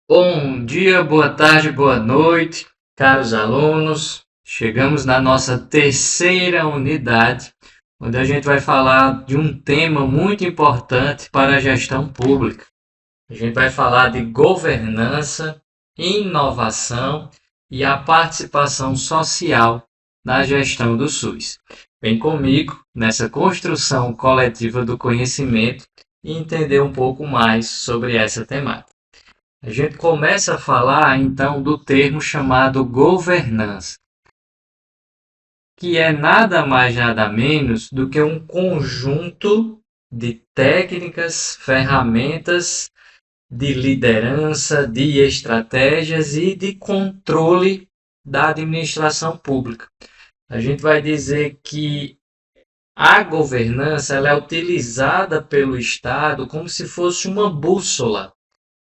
Bom dia, boa tarde, boa noite, caros alunos. Chegamos na nossa terceira unidade, onde a gente vai falar de um tema muito importante para a gestão pública. A gente vai falar de governança, inovação e a participação social na gestão do SUS. Vem comigo nessa construção coletiva do conhecimento e entender um pouco mais sobre essa temática. A gente começa a falar então do termo chamado governança, que é nada mais nada menos do que um conjunto de técnicas, ferramentas de liderança, de estratégias e de controle da administração pública. A gente vai dizer que a governança ela é utilizada pelo Estado como se fosse uma bússola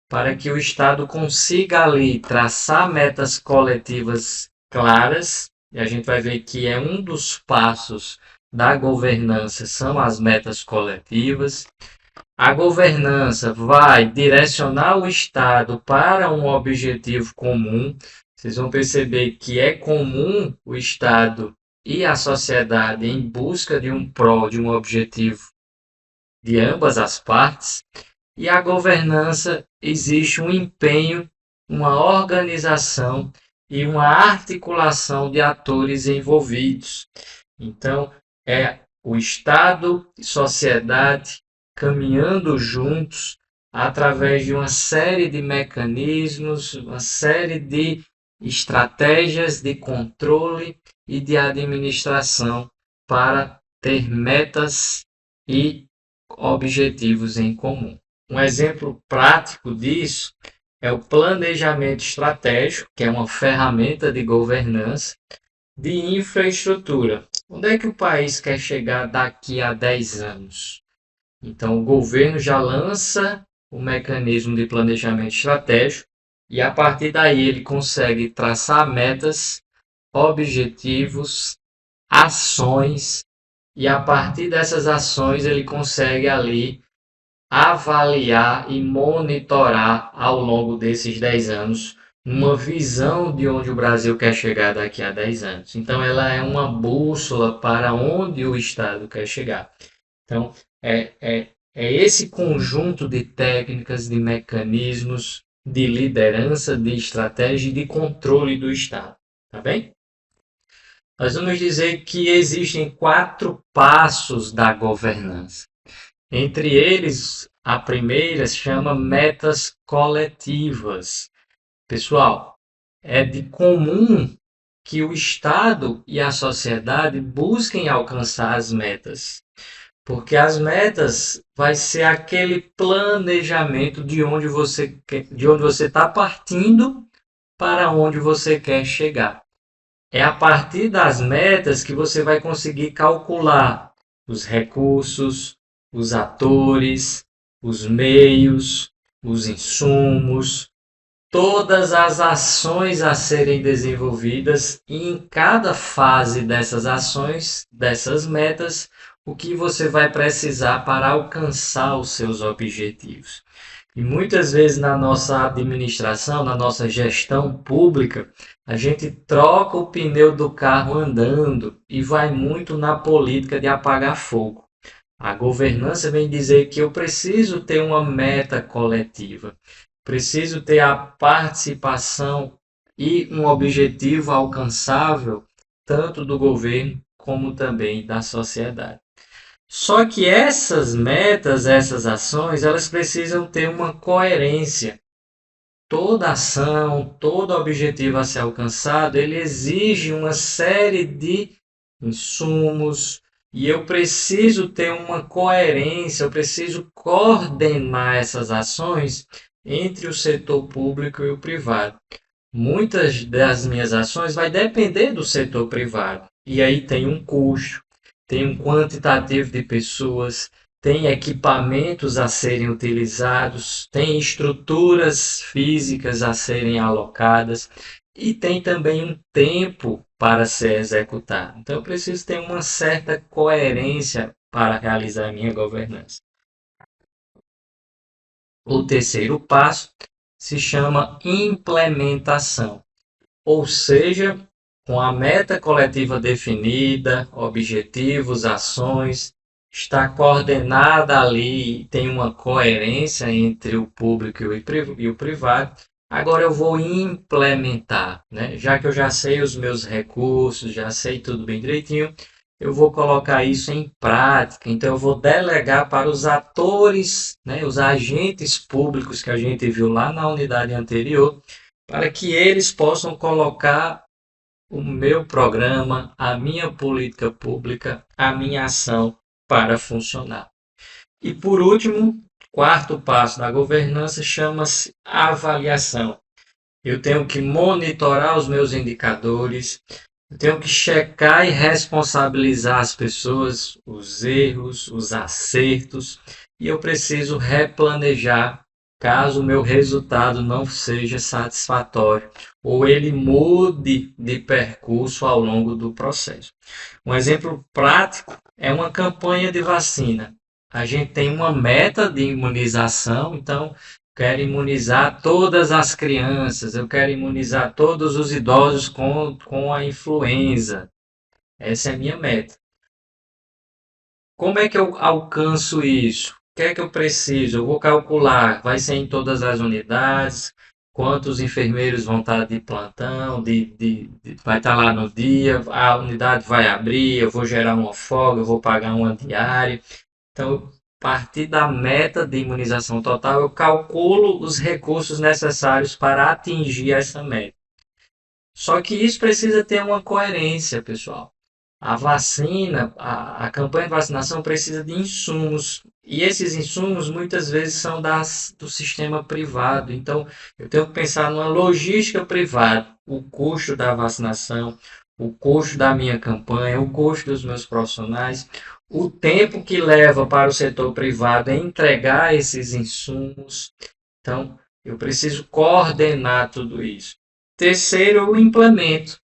para que o Estado consiga ali traçar metas coletivas claras, e a gente vai ver que é um dos passos da governança são as metas coletivas. A governança vai direcionar o Estado para um objetivo comum. Vocês vão perceber que é comum o Estado e a sociedade em busca de um prol, de um objetivo de ambas as partes. E a governança existe um empenho, uma organização e uma articulação de atores envolvidos. Então, é o Estado e sociedade caminhando juntos através de uma série de mecanismos, uma série de estratégias de controle e de administração para ter metas e objetivos em comum. Um exemplo prático disso é o planejamento estratégico, que é uma ferramenta de governança de infraestrutura. Onde é que o país quer chegar daqui a 10 anos? Então, o governo já lança o mecanismo de planejamento estratégico e, a partir daí, ele consegue traçar metas, objetivos, ações, e a partir dessas ações ele consegue ali avaliar e monitorar ao longo desses 10 anos uma visão de onde o Brasil quer chegar daqui a 10 anos. Então, ela é uma bússola para onde o Estado quer chegar. Então, é esse conjunto de técnicas, de mecanismos, de liderança, de estratégia e de controle do Estado. Tá bem? Nós vamos dizer que existem 4 passos da governança. Entre eles, a primeira se chama metas coletivas. Pessoal, é de comum que o Estado e a sociedade busquem alcançar as metas, porque as metas vai ser aquele planejamento de onde você está partindo para onde você quer chegar. É a partir das metas que você vai conseguir calcular os recursos, os atores, os meios, os insumos, todas as ações a serem desenvolvidas e em cada fase dessas ações, dessas metas, o que você vai precisar para alcançar os seus objetivos. E muitas vezes na nossa administração, na nossa gestão pública, a gente troca o pneu do carro andando e vai muito na política de apagar fogo. A governança vem dizer que eu preciso ter uma meta coletiva, preciso ter a participação e um objetivo alcançável tanto do governo como também da sociedade. Só que essas metas, essas ações, elas precisam ter uma coerência. Toda ação, todo objetivo a ser alcançado, ele exige uma série de insumos e eu preciso ter uma coerência, eu preciso coordenar essas ações entre o setor público e o privado. Muitas das minhas ações vai depender do setor privado e aí tem um custo, tem um quantitativo de pessoas, tem equipamentos a serem utilizados, tem estruturas físicas a serem alocadas e tem também um tempo para ser executado. Então, eu preciso ter uma certa coerência para realizar a minha governança. O terceiro passo se chama implementação. Ou seja, com a meta coletiva definida, objetivos, ações, está coordenada ali, tem uma coerência entre o público e o privado. Agora eu vou implementar, né? Já que eu já sei os meus recursos, já sei tudo bem direitinho, eu vou colocar isso em prática. Então eu vou delegar para os atores, né, os agentes públicos que a gente viu lá na unidade anterior, para que eles possam colocar o meu programa, a minha política pública, a minha ação para funcionar. E por último, quarto passo da governança chama-se avaliação. Eu tenho que monitorar os meus indicadores, eu tenho que checar e responsabilizar as pessoas, os erros, os acertos, e eu preciso replanejar caso o meu resultado não seja satisfatório ou ele mude de percurso ao longo do processo. Um exemplo prático é uma campanha de vacina. A gente tem uma meta de imunização, então quero imunizar todas as crianças, eu quero imunizar todos os idosos com a influenza. Essa é a minha meta. Como é que eu alcanço isso? O que é que eu preciso? Eu vou calcular, vai ser em todas as unidades, quantos enfermeiros vão estar de plantão, vai estar lá no dia, a unidade vai abrir, eu vou gerar uma folga, eu vou pagar uma diária. Então, a partir da meta de imunização total, eu calculo os recursos necessários para atingir essa meta. Só que isso precisa ter uma coerência, pessoal. A vacina, a campanha de vacinação precisa de insumos. E esses insumos muitas vezes são do sistema privado. Então, eu tenho que pensar numa logística privada. O custo da vacinação, o custo da minha campanha, o custo dos meus profissionais, o tempo que leva para o setor privado entregar esses insumos. Então, eu preciso coordenar tudo isso. Terceiro, eu implemento.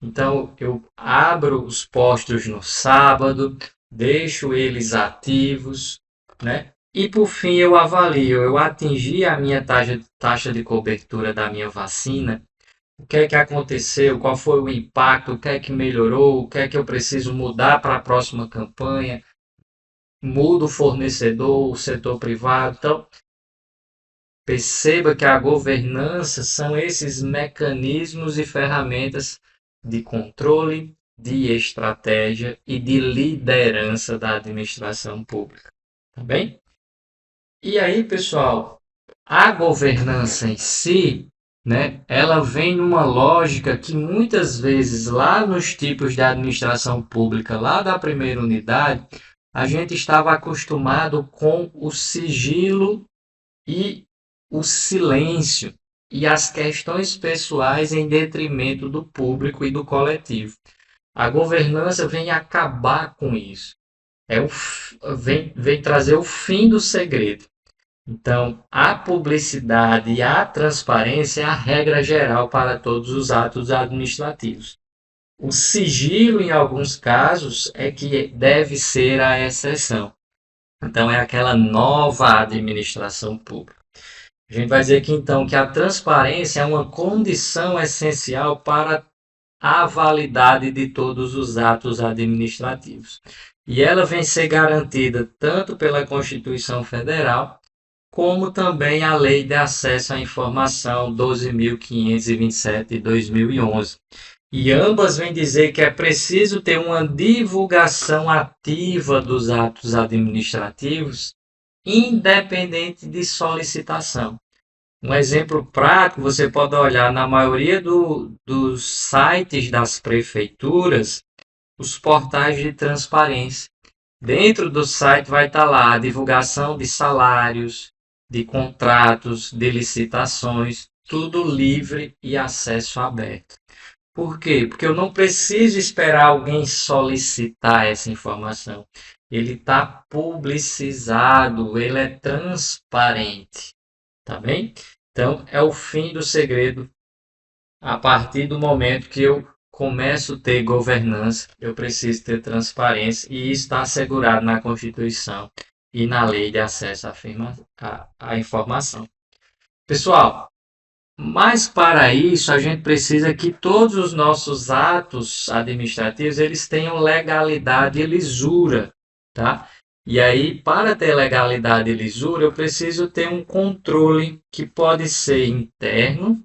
Então, eu abro os postos no sábado, deixo eles ativos, né? E por fim, eu avalio, eu atingi a minha taxa de cobertura da minha vacina. O que é que aconteceu? Qual foi o impacto? O que é que melhorou? O que é que eu preciso mudar para a próxima campanha? Mudo o fornecedor, o setor privado. Então, perceba que a governança são esses mecanismos e ferramentas de controle, de estratégia e de liderança da administração pública. Tá bem? E aí, pessoal, a governança em si, né, ela vem numa lógica que muitas vezes lá nos tipos de administração pública, lá da primeira unidade, a gente estava acostumado com o sigilo e o silêncio e as questões pessoais em detrimento do público e do coletivo. A governança vem acabar com isso. Vem trazer o fim do segredo. Então, a publicidade e a transparência é a regra geral para todos os atos administrativos. O sigilo, em alguns casos, é que deve ser a exceção. Então, é aquela nova administração pública. A gente vai dizer aqui então que a transparência é uma condição essencial para a validade de todos os atos administrativos. E ela vem ser garantida tanto pela Constituição Federal, como também a Lei de Acesso à Informação 12.527 de 2011. E ambas vêm dizer que é preciso ter uma divulgação ativa dos atos administrativos, independente de solicitação. Um exemplo prático, você pode olhar na maioria dos sites das prefeituras, os portais de transparência. Dentro do site vai estar lá a divulgação de salários, de contratos, de licitações, tudo livre e acesso aberto. Por quê? Porque eu não preciso esperar alguém solicitar essa informação. Ele está publicizado, ele é transparente. Tá bem? Então, é o fim do segredo. A partir do momento que eu começo a ter governança, eu preciso ter transparência e isso está assegurado na Constituição e na Lei de Acesso à Informação. Pessoal, Mas para isso, a gente precisa que todos os nossos atos administrativos eles tenham legalidade e lisura, tá? E aí, para ter legalidade e lisura, eu preciso ter um controle que pode ser interno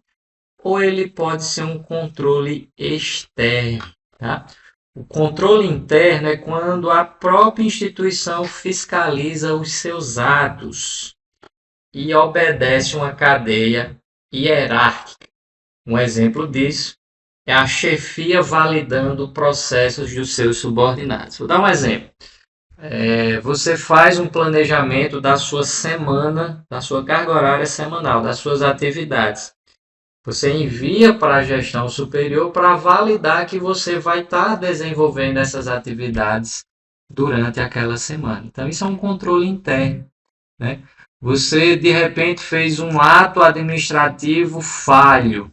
ou ele pode ser um controle externo, tá? O controle interno é quando a própria instituição fiscaliza os seus atos e obedece uma cadeia hierárquica. Um exemplo disso é a chefia validando processos dos seus subordinados. Vou dar um exemplo. Você faz um planejamento da sua semana, da sua carga horária semanal, das suas atividades. Você envia para a gestão superior para validar que você vai estar desenvolvendo essas atividades durante aquela semana. Então, isso é um controle interno, né? Você, de repente, fez um ato administrativo falho.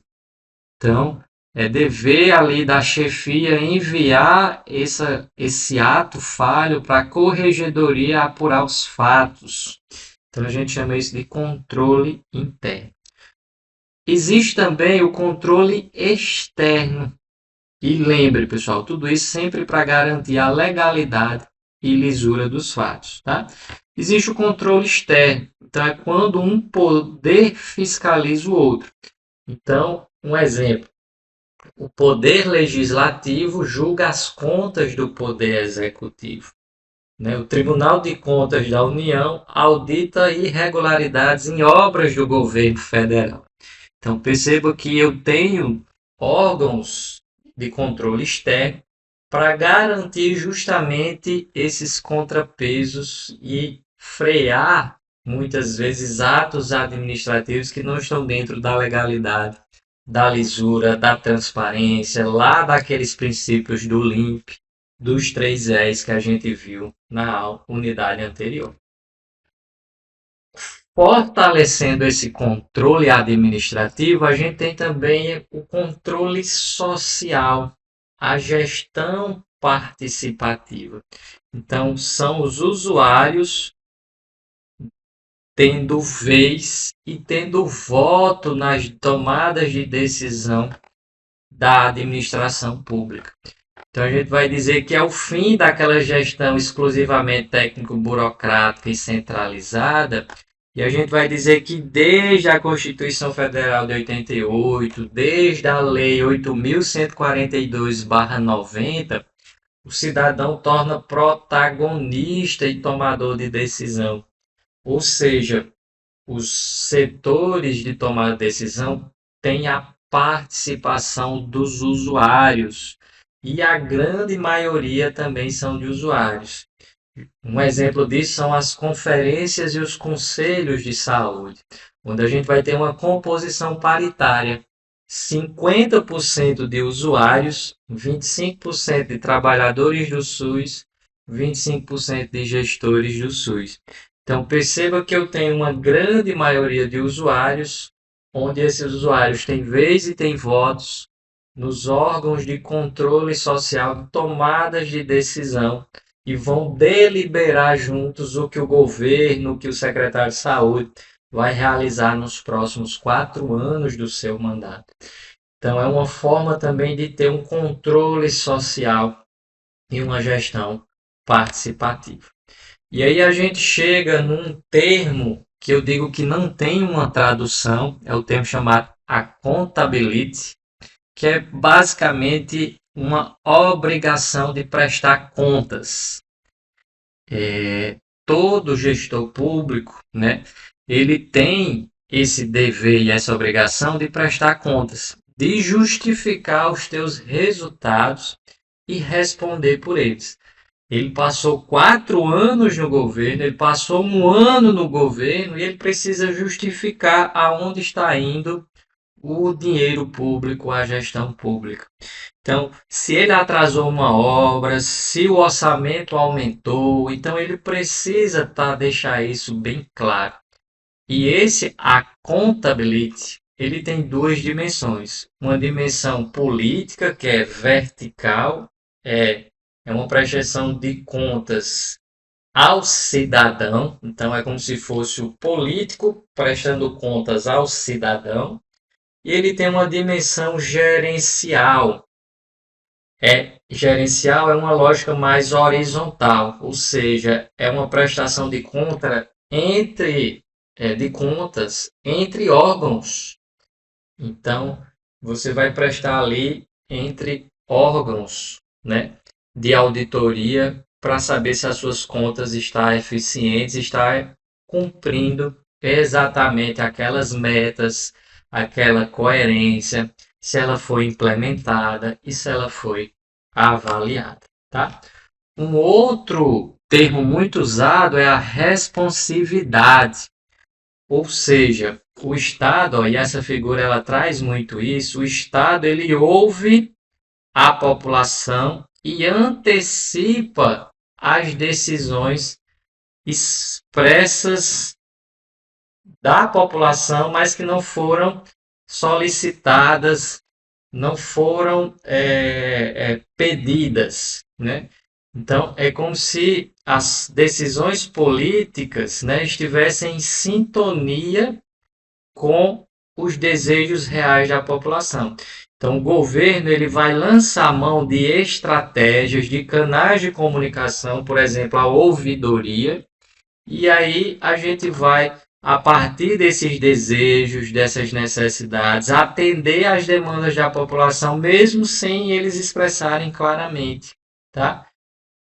Então, é dever ali da chefia enviar esse ato falho para a corregedoria apurar os fatos. Então, a gente chama isso de controle interno. Existe também o controle externo. E lembre, pessoal, tudo isso sempre para garantir a legalidade e lisura dos fatos, tá? Existe o controle externo. Então, é quando um poder fiscaliza o outro. Então, um exemplo. O poder legislativo julga as contas do poder executivo. O Tribunal de Contas da União audita irregularidades em obras do governo federal. Então, perceba que eu tenho órgãos de controle externo para garantir justamente esses contrapesos e frear, muitas vezes, atos administrativos que não estão dentro da legalidade, da lisura, da transparência, lá daqueles princípios do LIMP, dos 3 E's que a gente viu na unidade anterior. Fortalecendo esse controle administrativo, a gente tem também o controle social, a gestão participativa. Então, são os usuários tendo vez e tendo voto nas tomadas de decisão da administração pública. Então, a gente vai dizer que é o fim daquela gestão exclusivamente técnico-burocrática e centralizada. E a gente vai dizer que desde a Constituição Federal de 88, desde a Lei 8.142/90, o cidadão torna protagonista e tomador de decisão. Ou seja, os setores de tomada de decisão têm a participação dos usuários e a grande maioria também são de usuários. Um exemplo disso são as conferências e os conselhos de saúde, onde a gente vai ter uma composição paritária. 50% de usuários, 25% de trabalhadores do SUS, 25% de gestores do SUS. Então, perceba que eu tenho uma grande maioria de usuários, onde esses usuários têm vez e têm votos nos órgãos de controle social, tomadas de decisão, e vão deliberar juntos o que o governo, o que o secretário de saúde vai realizar nos próximos 4 anos do seu mandato. Então, é uma forma também de ter um controle social e uma gestão participativa. E aí a gente chega num termo que eu digo que não tem uma tradução, é o termo chamado accountability, que é basicamente uma obrigação de prestar contas. Todo gestor público, né, ele tem esse dever e essa obrigação de prestar contas, de justificar os teus resultados e responder por eles. Ele passou 4 anos no governo, ele passou 1 ano no governo e ele precisa justificar aonde está indo o dinheiro público, a gestão pública. Então, se ele atrasou uma obra, se o orçamento aumentou, então ele precisa deixar isso bem claro. E esse accountability, ele tem 2 dimensões. Uma dimensão política, que é vertical, é uma prestação de contas ao cidadão. Então, é como se fosse o político prestando contas ao cidadão. e ele tem uma dimensão gerencial. Gerencial é uma lógica mais horizontal, ou seja, é uma prestação de conta de contas entre órgãos. Então, você vai prestar ali entre órgãos, né, de auditoria para saber se as suas contas estão eficientes, estão cumprindo exatamente aquelas metas, aquela coerência, se ela foi implementada e se ela foi avaliada, tá? Um outro termo muito usado é a responsividade, ou seja, o Estado, e essa figura ela traz muito isso, o Estado ele ouve a população e antecipa as decisões expressas da população, mas que não foram solicitadas, não foram pedidas, né? Então, é como se as decisões políticas, né, estivessem em sintonia com os desejos reais da população. Então, o governo ele vai lançar mão de estratégias, de canais de comunicação, por exemplo, a ouvidoria, e aí a gente vai, a partir desses desejos, dessas necessidades, atender às demandas da população, mesmo sem eles expressarem claramente, tá?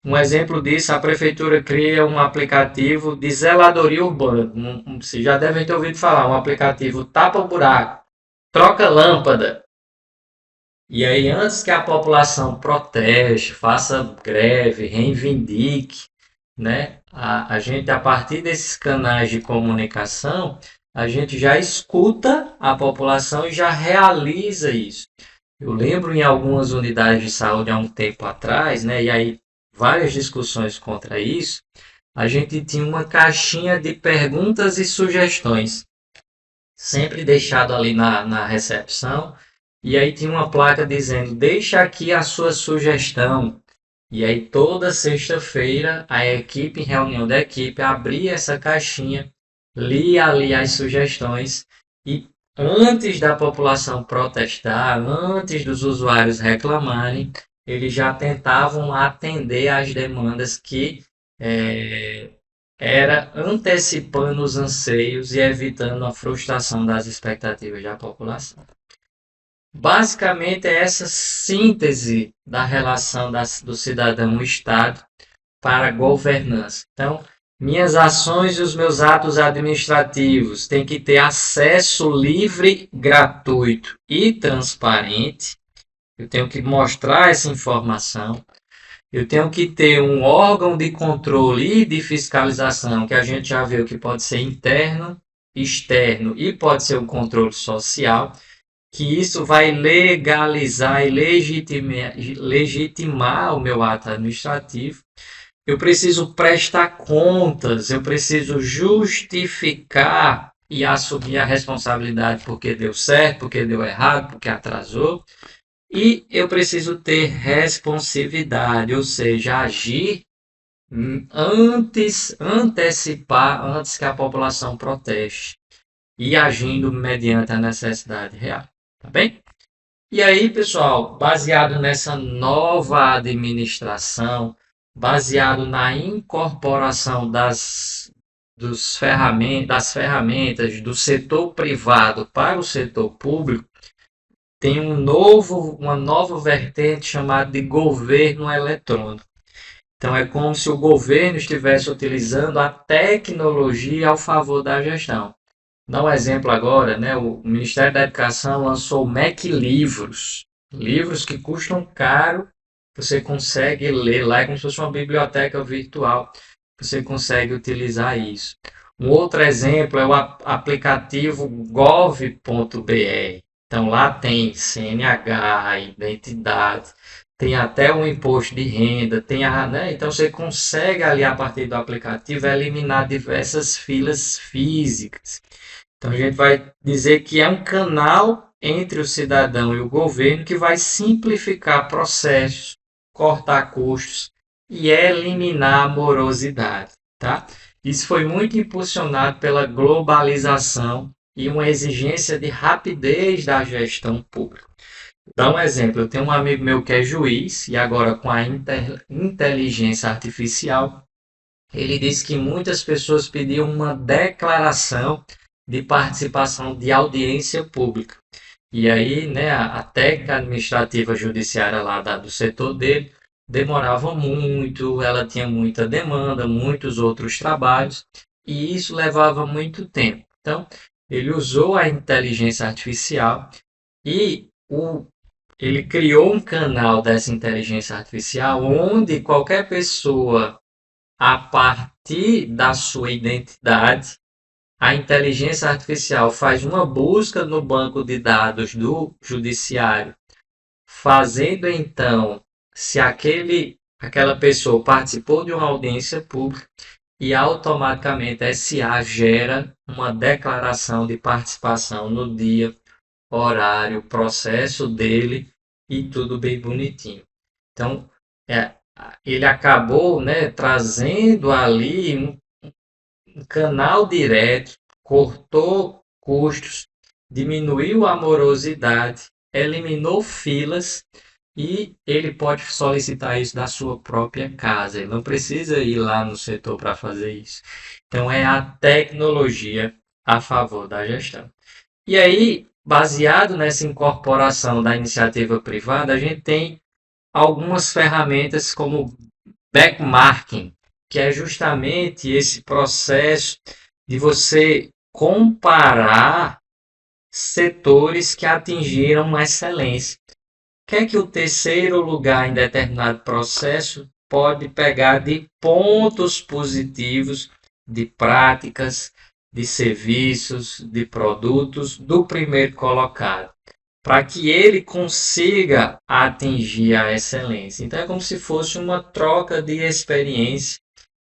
Um exemplo disso, a prefeitura cria um aplicativo de zeladoria urbana. Vocês já devem ter ouvido falar, um aplicativo tapa-buraco, troca lâmpada. E aí, antes que a população proteste, faça greve, reivindique, né? A gente, a partir desses canais de comunicação, a gente já escuta a população e já realiza isso. Eu lembro em algumas unidades de saúde há um tempo atrás, né? E aí várias discussões contra isso, a gente tinha uma caixinha de perguntas e sugestões, sempre deixado ali na recepção, e aí tinha uma placa dizendo, deixa aqui a sua sugestão. E aí toda sexta-feira a equipe, em reunião da equipe, abria essa caixinha, lia ali as sugestões e antes da população protestar, antes dos usuários reclamarem, eles já tentavam atender às demandas que era antecipando os anseios e evitando a frustração das expectativas da população. Basicamente é essa síntese da relação do cidadão-Estado para a governança. Então, minhas ações e os meus atos administrativos têm que ter acesso livre, gratuito e transparente. Eu tenho que mostrar essa informação. Eu tenho que ter um órgão de controle e de fiscalização, que a gente já viu que pode ser interno, externo e pode ser um controle social, que isso vai legalizar e legitimar o meu ato administrativo. Eu preciso prestar contas, eu preciso justificar e assumir a responsabilidade porque deu certo, porque deu errado, porque atrasou. E eu preciso ter responsividade, ou seja, agir antecipar, antes que a população proteste e agindo mediante a necessidade real, tá bem? E aí, pessoal, baseado nessa nova administração, baseado na incorporação das ferramentas do setor privado para o setor público, tem uma nova vertente chamada de governo eletrônico. Então, é como se o governo estivesse utilizando a tecnologia ao favor da gestão. Dá um exemplo agora, né? O Ministério da Educação lançou o MEC Livros. Livros que custam caro, você consegue ler lá, é como se fosse uma biblioteca virtual. Você consegue utilizar isso. Um outro exemplo é o aplicativo gov.br. Então, lá tem CNH, identidade, tem até um imposto de renda, né? Então, você consegue ali, a partir do aplicativo, eliminar diversas filas físicas. Então, a gente vai dizer que é um canal entre o cidadão e o governo que vai simplificar processos, cortar custos e eliminar a morosidade, tá? Isso foi muito impulsionado pela globalização e uma exigência de rapidez da gestão pública. Dá um exemplo, eu tenho um amigo meu que é juiz e agora com a inteligência artificial, ele disse que muitas pessoas pediam uma declaração de participação de audiência pública. E aí, né, a técnica administrativa judiciária lá do setor dele demorava muito, ela tinha muita demanda, muitos outros trabalhos, e isso levava muito tempo. Então, ele usou a inteligência artificial e ele criou um canal dessa inteligência artificial onde qualquer pessoa, a partir da sua identidade, a inteligência artificial faz uma busca no banco de dados do judiciário, fazendo então se aquela pessoa participou de uma audiência pública e automaticamente a SA gera uma declaração de participação no dia, horário, processo dele e tudo bem bonitinho. Então, ele acabou, né, trazendo ali um canal direto, cortou custos, diminuiu a morosidade, eliminou filas e ele pode solicitar isso da sua própria casa. Ele não precisa ir lá no setor para fazer isso. Então é a tecnologia a favor da gestão. E aí, baseado nessa incorporação da iniciativa privada, a gente tem algumas ferramentas como benchmarking, que é justamente esse processo de você comparar setores que atingiram excelência. O que é que o terceiro lugar em determinado processo pode pegar de pontos positivos, de práticas, de serviços, de produtos do primeiro colocado, para que ele consiga atingir a excelência. Então é como se fosse uma troca de experiência,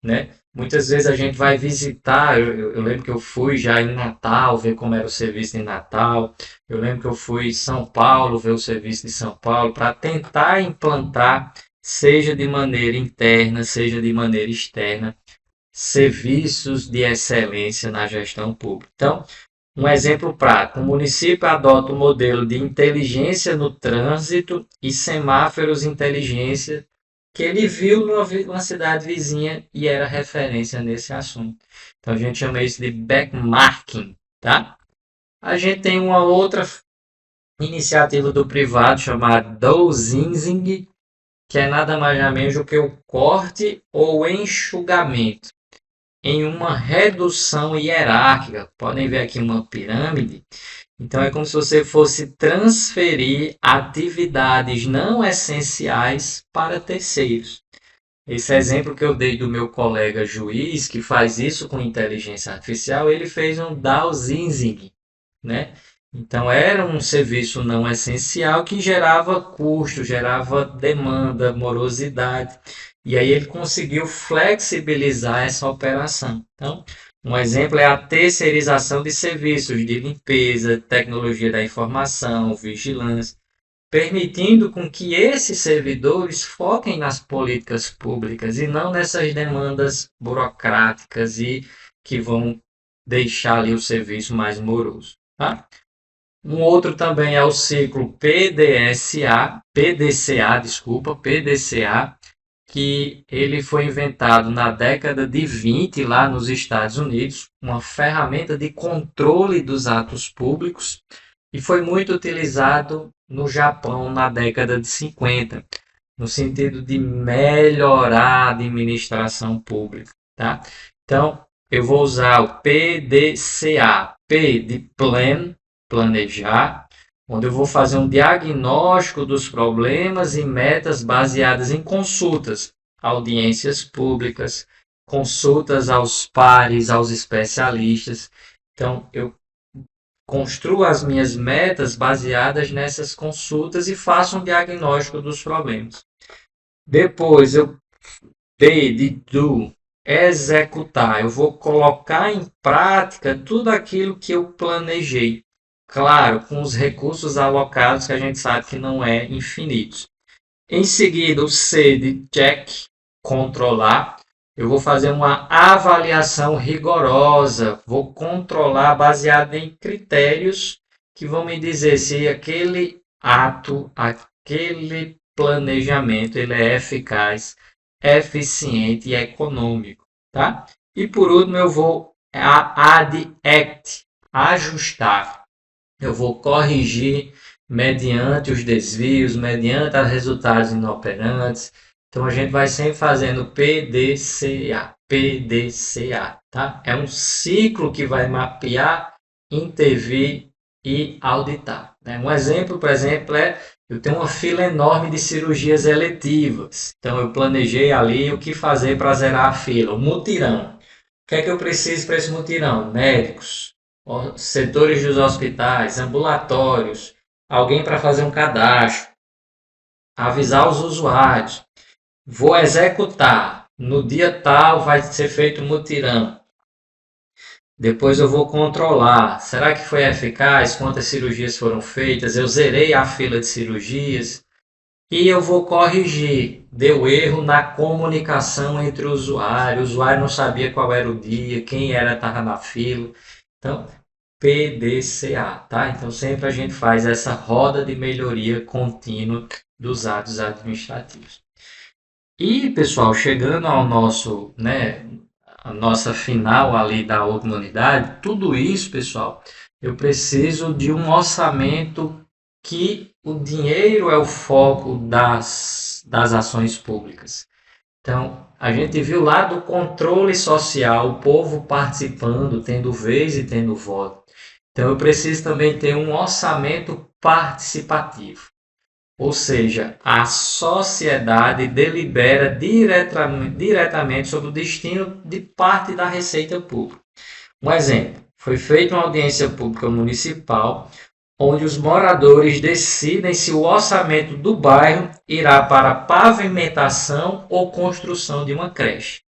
né? Muitas vezes a gente vai visitar, eu lembro que eu fui já em Natal ver como era o serviço em Natal, eu lembro que eu fui em São Paulo ver o serviço de São Paulo para tentar implantar, seja de maneira interna, seja de maneira externa, serviços de excelência na gestão pública. Então, um exemplo prático, o município adota o modelo de inteligência no trânsito e semáforos inteligência que ele viu numa cidade vizinha e era referência nesse assunto. Então a gente chama isso de benchmarking, tá? A gente tem uma outra iniciativa do privado chamada dowsizing, que é nada mais nada menos do que o corte ou enxugamento em uma redução hierárquica. Podem ver aqui uma pirâmide. Então é como se você fosse transferir atividades não essenciais para terceiros. Esse exemplo que eu dei do meu colega juiz, que faz isso com inteligência artificial, ele fez um dowsizing, né? Então era um serviço não essencial que gerava custo, gerava demanda, morosidade. E aí ele conseguiu flexibilizar essa operação. Então, um exemplo é a terceirização de serviços de limpeza, tecnologia da informação, vigilância, permitindo com que esses servidores foquem nas políticas públicas e não nessas demandas burocráticas e que vão deixar ali o serviço mais moroso. Tá? Um outro também é o ciclo PDCA, que ele foi inventado na década de 20 lá nos Estados Unidos, uma ferramenta de controle dos atos públicos, e foi muito utilizado no Japão na década de 50, no sentido de melhorar a administração pública. Tá? Então, eu vou usar o PDCA, P de plan, planejar, onde eu vou fazer um diagnóstico dos problemas e metas baseadas em consultas, audiências públicas, consultas aos pares, aos especialistas. Então, eu construo as minhas metas baseadas nessas consultas e faço um diagnóstico dos problemas. Depois, D de do, executar. Eu vou colocar em prática tudo aquilo que eu planejei. Claro, com os recursos alocados, que a gente sabe que não é infinitos. Em seguida, o C de check, controlar. eu vou fazer uma avaliação rigorosa, vou controlar baseado em critérios que vão me dizer se aquele ato, aquele planejamento, ele é eficaz, eficiente e econômico, tá? E por último, eu vou add act, ajustar. Eu vou corrigir mediante os desvios, mediante os resultados inoperantes. Então a gente vai sempre fazendo PDCA, PDCA, tá? É um ciclo que vai mapear, intervir e auditar, né? Um exemplo, por exemplo, eu tenho uma fila enorme de cirurgias eletivas. Então eu planejei ali o que fazer para zerar a fila, um mutirão. O que é que eu preciso para esse mutirão? Médicos, setores dos hospitais, ambulatórios, alguém para fazer um cadastro, avisar os usuários. Vou executar, no dia tal vai ser feito um mutirão. Depois eu vou controlar, será que foi eficaz? Quantas cirurgias foram feitas? Eu zerei a fila de cirurgias. E eu vou corrigir, deu erro na comunicação entre o usuário não sabia qual era o dia, quem estava na fila. Então, PDCA, tá? Então sempre a gente faz essa roda de melhoria contínua dos atos administrativos. E, pessoal, chegando ao nosso, a nossa final ali da última unidade, tudo isso, pessoal, eu preciso de um orçamento que o dinheiro é o foco das ações públicas. Então, a gente viu lá do controle social, o povo participando, tendo vez e tendo voto. Então, eu preciso também ter um orçamento participativo. Ou seja, a sociedade delibera diretamente sobre o destino de parte da receita pública. Um exemplo, foi feita uma audiência pública municipal, onde os moradores decidem se o orçamento do bairro irá para pavimentação ou construção de uma creche.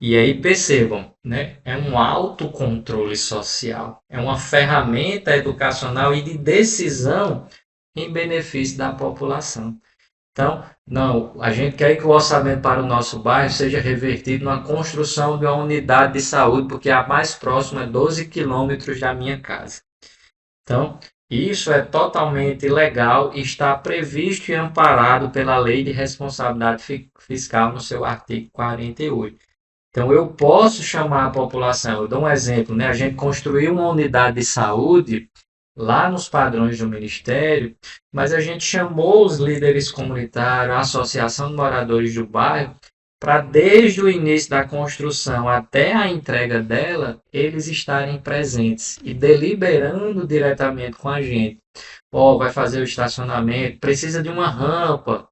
E aí percebam, né? É um autocontrole social, é uma ferramenta educacional e de decisão em benefício da população. Então, não, a gente quer que o orçamento para o nosso bairro seja revertido na construção de uma unidade de saúde, porque a mais próxima é 12 quilômetros da minha casa. Então, isso é totalmente legal e está previsto e amparado pela Lei de Responsabilidade Fiscal no seu artigo 48. Então, eu posso chamar a população, eu dou um exemplo, né? A gente construiu uma unidade de saúde lá nos padrões do Ministério, mas a gente chamou os líderes comunitários, a Associação de Moradores do Bairro, para desde o início da construção até a entrega dela, eles estarem presentes e deliberando diretamente com a gente. Vai fazer o estacionamento, precisa de uma rampa,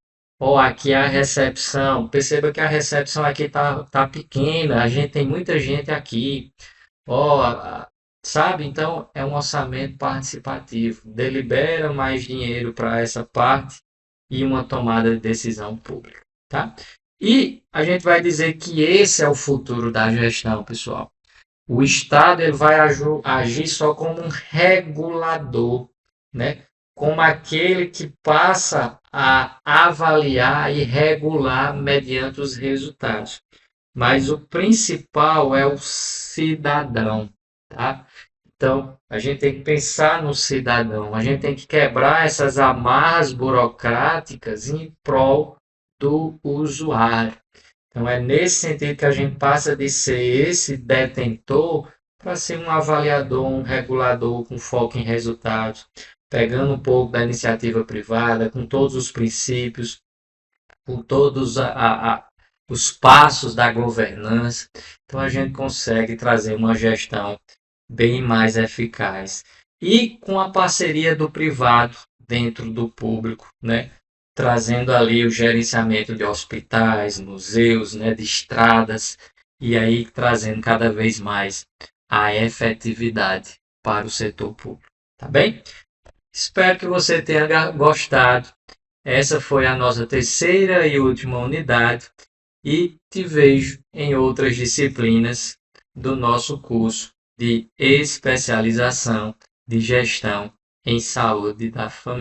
aqui é a recepção, perceba que a recepção aqui tá pequena, a gente tem muita gente aqui, sabe? Então é um orçamento participativo, delibera mais dinheiro para essa parte e uma tomada de decisão pública, tá? E a gente vai dizer que esse é o futuro da gestão, pessoal. O Estado ele vai agir só como um regulador, né? Como aquele que passa a avaliar e regular mediante os resultados. Mas o principal é o cidadão, tá? Então, a gente tem que pensar no cidadão, a gente tem que quebrar essas amarras burocráticas em prol do usuário. Então, é nesse sentido que a gente passa de ser esse detentor para ser um avaliador, um regulador com foco em resultados, pegando um pouco da iniciativa privada, com todos os princípios, com todos os passos da governança. Então, a gente consegue trazer uma gestão bem mais eficaz. E com a parceria do privado dentro do público, né? Trazendo ali o gerenciamento de hospitais, museus, né? De estradas, e aí trazendo cada vez mais a efetividade para o setor público. Tá bem? Espero que você tenha gostado. Essa foi a nossa terceira e última unidade e te vejo em outras disciplinas do nosso curso de especialização de gestão em saúde da família.